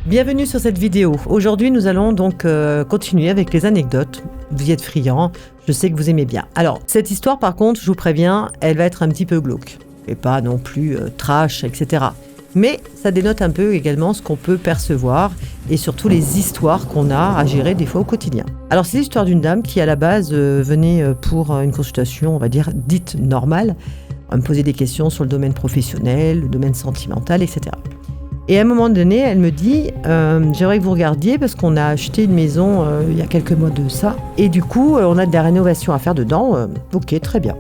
Bienvenue sur cette vidéo. Aujourd'hui, nous allons donc continuer avec les anecdotes. Vous y êtes friands, je sais que vous aimez bien. Alors, cette histoire, par contre, je vous préviens, elle va être un petit peu glauque. Et pas non plus trash, etc. Mais ça dénote un peu également ce qu'on peut percevoir et surtout les histoires qu'on a à gérer des fois au quotidien. Alors, c'est l'histoire d'une dame qui, à la base, venait pour une consultation, on va dire, dite normale, à me poser des questions sur le domaine professionnel, le domaine sentimental, etc. Et à un moment donné, elle me dit j'aimerais que vous regardiez parce qu'on a acheté une maison il y a quelques mois de ça. Et du coup, on a de la rénovation à faire dedans. Ok, très bien.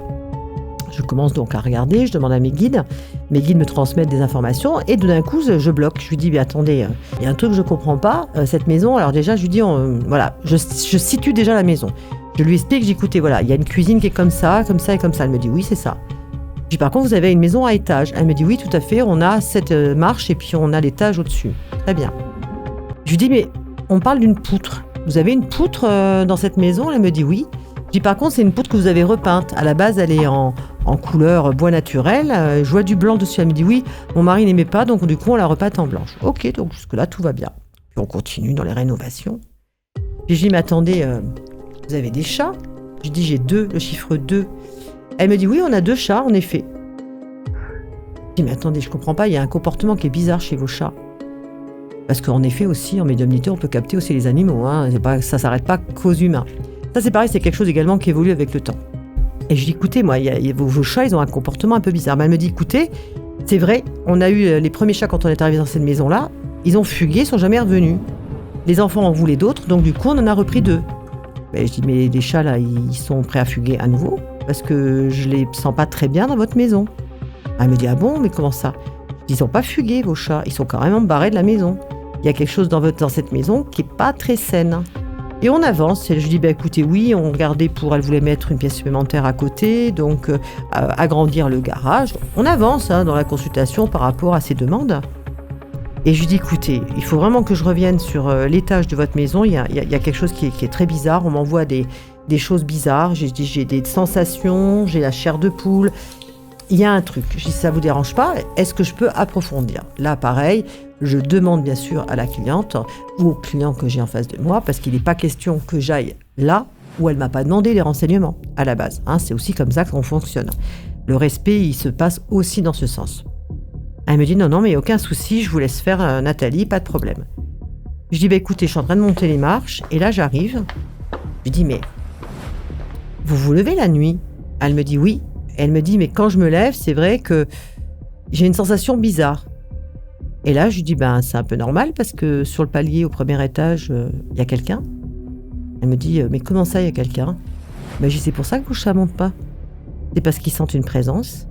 Je commence donc à regarder, je demande à mes guides. Mes guides me transmettent des informations et d'un coup, je bloque. Je lui dis, mais attendez, il y a un truc que je ne comprends pas. Cette maison, alors déjà, je lui dis, voilà, je situe déjà la maison. Je lui explique, j'écoute, voilà, il y a une cuisine qui est comme ça et comme ça. Elle me dit, oui, c'est ça. Je dis, par contre, vous avez une maison à étage. Elle me dit, oui, tout à fait, on a cette marche et puis on a l'étage au-dessus. Très bien. Je lui dis, mais on parle d'une poutre. Vous avez une poutre dans cette maison? Elle me dit, oui. Je dis, par contre, c'est une poutre que vous avez repeinte. À la base, elle est en couleur bois naturel. Je vois du blanc dessus. Elle me dit, oui, mon mari n'aimait pas, donc du coup, on la repeinte en blanche. Ok, donc jusque-là, tout va bien. Puis on continue dans les rénovations. Puis je dis, mais attendez, vous avez des chats? Je dis, j'ai 2, le chiffre 2. Elle me dit, oui, on a 2 chats, en effet. Je dis, mais attendez, je comprends pas, il y a un comportement qui est bizarre chez vos chats. Parce qu'en effet aussi, en médiumnité, on peut capter aussi les animaux. Ça s'arrête pas qu'aux humains. Ça, c'est pareil, c'est quelque chose également qui évolue avec le temps. Et je dis, écoutez, moi, vos chats, ils ont un comportement un peu bizarre. Mais elle me dit, écoutez, c'est vrai, on a eu les premiers chats quand on est arrivé dans cette maison-là, ils ont fugué, ils sont jamais revenus. Les enfants en voulaient d'autres, donc du coup, on en a repris 2. Et je dis, mais les chats, là, ils sont prêts à fuguer à nouveau parce que je les sens pas très bien dans votre maison. Elle me dit, ah bon, mais comment ça? Ils n'ont pas fugué, vos chats, ils sont carrément barrés de la maison. Il y a quelque chose dans cette maison qui est pas très saine. Et on avance, et je dis, écoutez, oui, on regardait elle voulait mettre une pièce supplémentaire à côté, donc agrandir le garage. On avance dans la consultation par rapport à ces demandes. Et je lui dis, écoutez, il faut vraiment que je revienne sur l'étage de votre maison, il y a quelque chose qui est très bizarre, on m'envoie des choses bizarres, j'ai des sensations, j'ai la chair de poule, il y a un truc. Je dis, ça vous dérange pas? Est-ce que je peux approfondir? Là, pareil, je demande bien sûr à la cliente ou au client que j'ai en face de moi, parce qu'il n'est pas question que j'aille là où elle m'a pas demandé les renseignements à la base. C'est aussi comme ça qu'on fonctionne. Le respect, il se passe aussi dans ce sens. Elle me dit, non, mais aucun souci, je vous laisse faire Nathalie, pas de problème. Je dis, écoutez, je suis en train de monter les marches, et là, j'arrive. Je dis, mais vous vous levez la nuit? Elle me dit, oui. Elle me dit, mais quand je me lève, c'est vrai que j'ai une sensation bizarre. Et là, je lui dis, c'est un peu normal, parce que sur le palier, au premier étage, il y a quelqu'un. Elle me dit, mais comment ça, il y a quelqu'un? Je dis, c'est pour ça que vos chats ne montent pas. C'est parce qu'ils sentent une présence,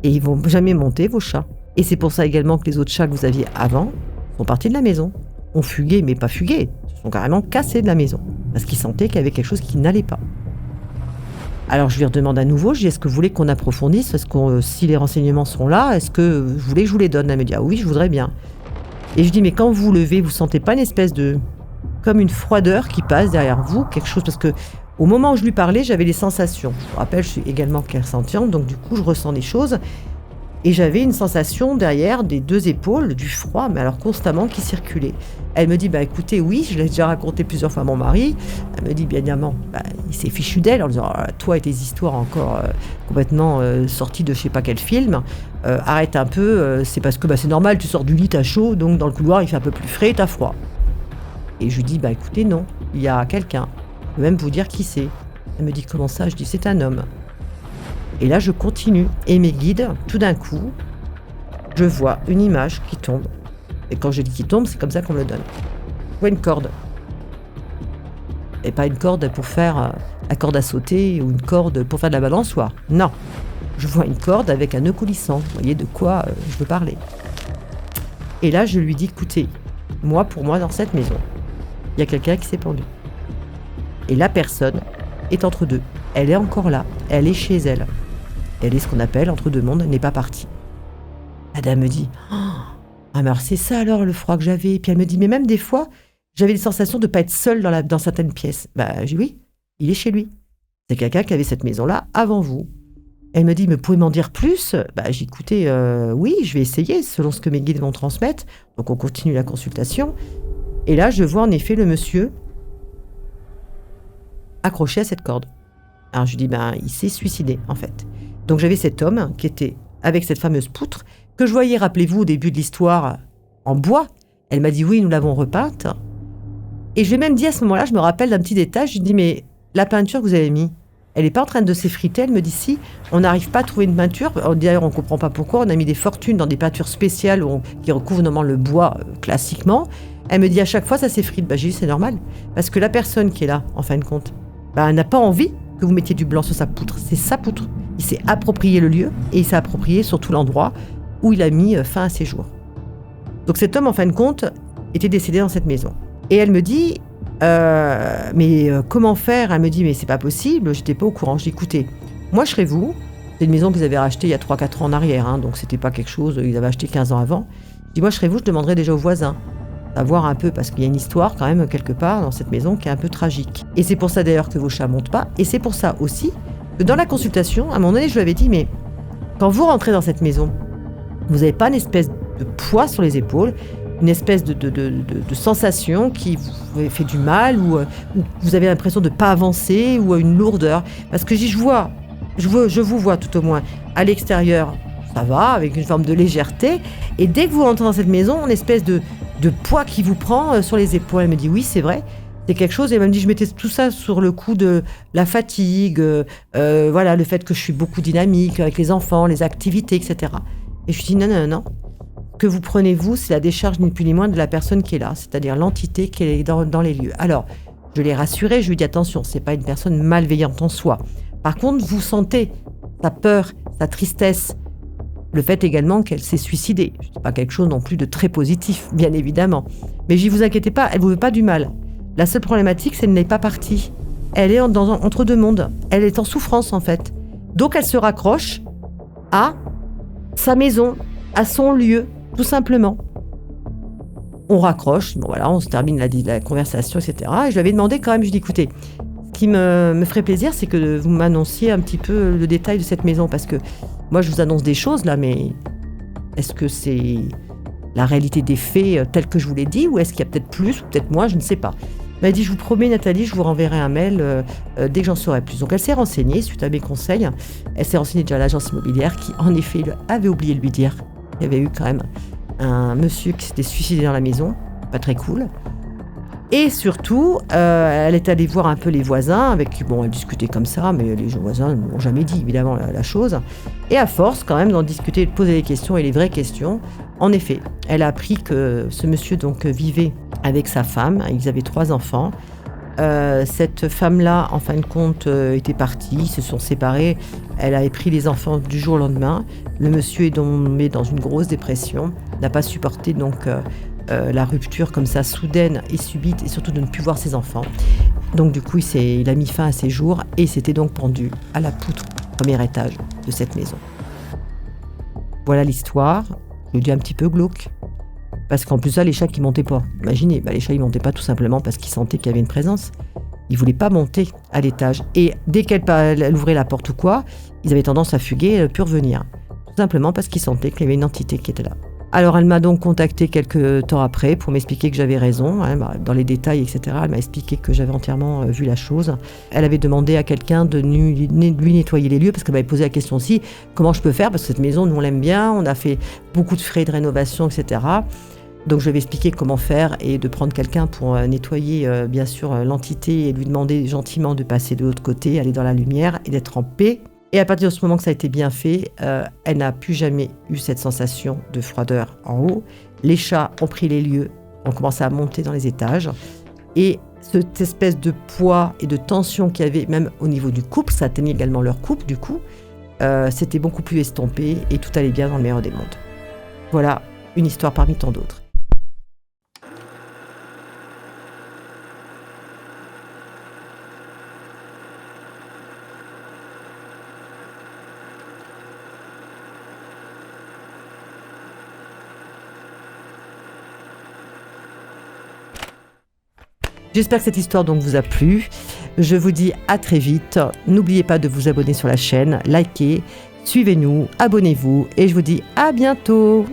et ils vont jamais monter, vos chats. Et c'est pour ça également que les autres chats que vous aviez avant sont partis de la maison. Ont fugué, mais pas fugué. Ils se sont carrément cassés de la maison. Parce qu'ils sentaient qu'il y avait quelque chose qui n'allait pas. Alors je lui redemande à nouveau, je dis, est-ce que vous voulez qu'on approfondisse? Parce que si les renseignements sont là, est-ce que vous voulez que je vous les donne? Elle me dit, ah oui, je voudrais bien. Et je dis, mais quand vous vous levez, vous sentez pas une espèce de... comme une froideur qui passe derrière vous? Quelque chose, parce que au moment où je lui parlais, j'avais des sensations. Je vous rappelle, je suis également clairsentiente, donc du coup, je ressens des choses. Et j'avais une sensation derrière des 2 épaules, du froid, mais alors constamment qui circulait. Elle me dit, écoutez, oui, je l'ai déjà raconté plusieurs fois à mon mari. Elle me dit, bien évidemment, il s'est fichu d'elle en disant, toi et tes histoires encore complètement sorties de je sais pas quel film, arrête un peu, c'est parce que c'est normal, tu sors du lit, t'as chaud, donc dans le couloir il fait un peu plus frais, t'as froid. Et je lui dis, écoutez, non, il y a quelqu'un, je peux même vous dire qui c'est. Elle me dit, comment ça? Je dis, c'est un homme. Et là, je continue. Et mes guides, tout d'un coup, je vois une image qui tombe. Et quand je dis qui tombe, c'est comme ça qu'on me le donne. Je vois une corde. Et pas une corde pour faire la corde à sauter ou une corde pour faire de la balançoire. Non. Je vois une corde avec un nœud coulissant. Vous voyez de quoi je veux parler. Et là, je lui dis, écoutez, pour moi, dans cette maison, il y a quelqu'un qui s'est pendu. Et la personne est entre deux. Elle est encore là. Elle est chez elle. Elle est ce qu'on appelle entre 2 mondes, elle n'est pas partie. La dame me dit, mais alors c'est ça alors le froid que j'avais. Et puis elle me dit, mais même des fois, j'avais des sensations de ne pas être seule dans certaines pièces. Je dis, oui, il est chez lui. C'est quelqu'un qui avait cette maison-là avant vous. Elle me dit, mais vous pouvez m'en dire plus? J'ai écouté, oui, je vais essayer, selon ce que mes guides vont transmettre. Donc on continue la consultation. Et là, je vois en effet le monsieur accroché à cette corde. Alors je lui dis, il s'est suicidé, en fait. Donc j'avais cet homme qui était avec cette fameuse poutre, que je voyais, rappelez-vous, au début de l'histoire, en bois. Elle m'a dit, oui, nous l'avons repeinte. Et je lui ai même dit à ce moment-là, je me rappelle d'un petit détail, je lui dis, mais la peinture que vous avez mise, elle n'est pas en train de s'effriter. Elle me dit, si, on n'arrive pas à trouver une peinture. D'ailleurs, on ne comprend pas pourquoi. On a mis des fortunes dans des peintures spéciales qui recouvrent normalement le bois classiquement. Elle me dit, à chaque fois, ça s'effrite. J'ai dit, c'est normal. Parce que la personne qui est là, en fin de compte, elle n'a pas envie que vous mettiez du blanc sur sa poutre. C'est sa poutre. Il s'est approprié le lieu et il s'est approprié surtout l'endroit où il a mis fin à ses jours. Donc cet homme, en fin de compte, était décédé dans cette maison. Et elle me dit, comment faire? Elle me dit, mais c'est pas possible, j'étais pas au courant. Je dis, écoutez, moi je serais vous, c'est une maison que vous avez rachetée il y a 3-4 ans en arrière, donc c'était pas quelque chose, ils avaient acheté 15 ans avant. Je dis, moi je serais vous, je demanderais déjà aux voisins, à voir un peu, parce qu'il y a une histoire quand même quelque part dans cette maison qui est un peu tragique. Et c'est pour ça d'ailleurs que vos chats montent pas, et c'est pour ça aussi que dans la consultation, à un moment donné, je lui avais dit, mais quand vous rentrez dans cette maison, vous n'avez pas une espèce de poids sur les épaules, une espèce de sensation qui vous fait du mal ou vous avez l'impression de ne pas avancer ou une lourdeur. Parce que je vous vois tout au moins à l'extérieur, ça va, avec une forme de légèreté. Et dès que vous rentrez dans cette maison, une espèce de poids qui vous prend sur les épaules. Elle me dit, oui, c'est vrai. C'est quelque chose, et elle me dit, je mettais tout ça sur le coup de la fatigue, le fait que je suis beaucoup dynamique avec les enfants, les activités, etc. Et je lui dis, non. Ce que vous prenez, vous, c'est la décharge ni plus ni moins de la personne qui est là, c'est-à-dire l'entité qui est dans les lieux. Alors, je l'ai rassurée, je lui ai dit, attention, c'est pas une personne malveillante en soi. Par contre, vous sentez sa peur, sa tristesse, le fait également qu'elle s'est suicidée. C'est pas quelque chose non plus de très positif, bien évidemment. Mais vous inquiétez pas, elle vous veut pas du mal. La seule problématique, c'est qu'elle n'est pas partie. Elle est entre deux mondes. Elle est en souffrance, en fait. Donc, elle se raccroche à sa maison, à son lieu, tout simplement. On raccroche, on se termine la conversation, etc. Et je lui avais demandé quand même, je lui ai dit, écoutez, ce qui me ferait plaisir, c'est que vous m'annonciez un petit peu le détail de cette maison, parce que moi, je vous annonce des choses, là, mais est-ce que c'est la réalité des faits telle que je vous l'ai dit, ou est-ce qu'il y a peut-être plus, ou peut-être moins, je ne sais pas. Elle m'a dit, je vous promets, Nathalie, je vous renverrai un mail dès que j'en saurai plus. Donc, elle s'est renseignée, suite à mes conseils. Elle s'est renseignée déjà à l'agence immobilière qui, en effet, avait oublié de lui dire qu'il y avait eu quand même un monsieur qui s'était suicidé dans la maison. Pas très cool. Et surtout, elle est allée voir un peu les voisins, avec qui, elle discutait comme ça, mais les voisins ne m'ont jamais dit, évidemment, la chose. Et à force, quand même, d'en discuter, de poser les questions, et les vraies questions, en effet, elle a appris que ce monsieur, donc, vivait avec sa femme. Ils avaient 3 enfants. Cette femme-là, en fin de compte, était partie. Ils se sont séparés. Elle avait pris les enfants du jour au lendemain. Le monsieur est tombé dans une grosse dépression. N'a pas supporté, donc... la rupture comme ça, soudaine et subite, et surtout de ne plus voir ses enfants. Donc du coup, il a mis fin à ses jours et s'était donc pendu à la poutre au premier étage de cette maison. Voilà l'histoire. Je dis un petit peu glauque. Parce qu'en plus, là, les chats qui montaient pas. Imaginez, les chats, ils montaient pas tout simplement parce qu'ils sentaient qu'il y avait une présence. Ils voulaient pas monter à l'étage. Et dès qu'elle ouvrait la porte ou quoi, ils avaient tendance à fuguer et ne plus revenir. Tout simplement parce qu'ils sentaient qu'il y avait une entité qui était là. Alors, elle m'a donc contacté quelques temps après pour m'expliquer que j'avais raison, dans les détails, etc. Elle m'a expliqué que j'avais entièrement vu la chose. Elle avait demandé à quelqu'un de lui nettoyer les lieux, parce qu'elle m'avait posé la question aussi, comment je peux faire, parce que cette maison, nous, on l'aime bien, on a fait beaucoup de frais de rénovation, etc. Donc, je lui avais expliqué comment faire et de prendre quelqu'un pour nettoyer, bien sûr, l'entité et lui demander gentiment de passer de l'autre côté, aller dans la lumière et d'être en paix. Et à partir de ce moment que ça a été bien fait, elle n'a plus jamais eu cette sensation de froideur en haut. Les chats ont pris les lieux, ont commencé à monter dans les étages. Et cette espèce de poids et de tension qu'il y avait, même au niveau du couple, ça atteignait également leur couple, du coup, c'était beaucoup plus estompé et tout allait bien dans le meilleur des mondes. Voilà une histoire parmi tant d'autres. J'espère que cette histoire donc vous a plu. Je vous dis à très vite. N'oubliez pas de vous abonner sur la chaîne, liker, suivez-nous, abonnez-vous et je vous dis à bientôt.